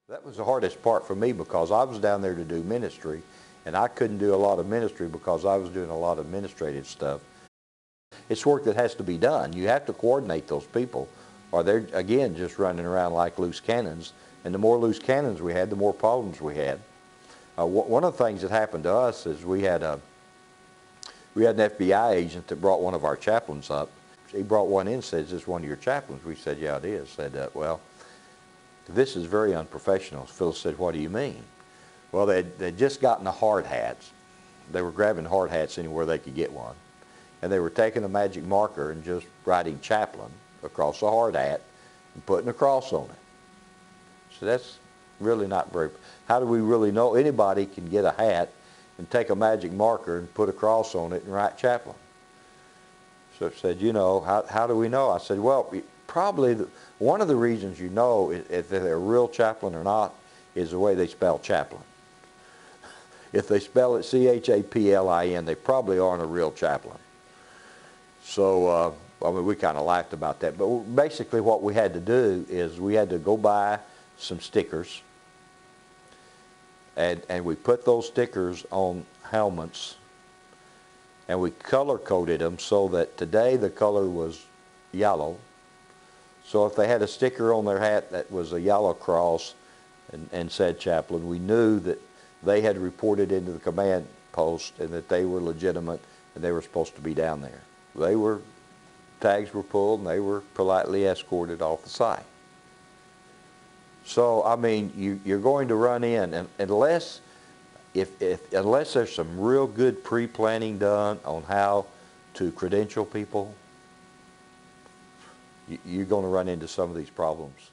That was the hardest part for me because I was down there to do ministry, and I couldn't do a lot of ministry because I was doing a lot of administrative stuff. It's work that has to be done. You have to coordinate those people, or they're, again, just running around like loose cannons. And the more loose cannons we had, the more problems we had. One of the things that happened to us is we had an FBI agent that brought one of our chaplains up. He brought one in and said, "Is this one of your chaplains?" We said, "Yeah, it is." Said, "Well, this is very unprofessional." Phyllis said, "What do you mean?" Well, they'd just gotten the hard hats. They were grabbing hard hats anywhere they could get one. And they were taking a magic marker and just writing chaplain across the hard hat and putting a cross on it. So that's really not very, how do we really know? Anybody can get a hat and take a magic marker and put a cross on it and write chaplain. So it said, you know, how do we know? I said, well, probably one of the reasons you know if they're a real chaplain or not is the way they spell chaplain. If they spell it C-H-A-P-L-I-N, they probably aren't a real chaplain. So, I mean, we kind of laughed about that. But basically what we had to do is we had to go buy some stickers, and we put those stickers on helmets, and we color-coded them so that today the color was yellow. So if they had a sticker on their hat that was a yellow cross and said chaplain, we knew that they had reported into the command post and that they were legitimate and they were supposed to be down there. Tags were pulled and they were politely escorted off the site. So, I mean, you're going to run in, and unless there's some real good pre-planning done on how to credential people, you're going to run into some of these problems.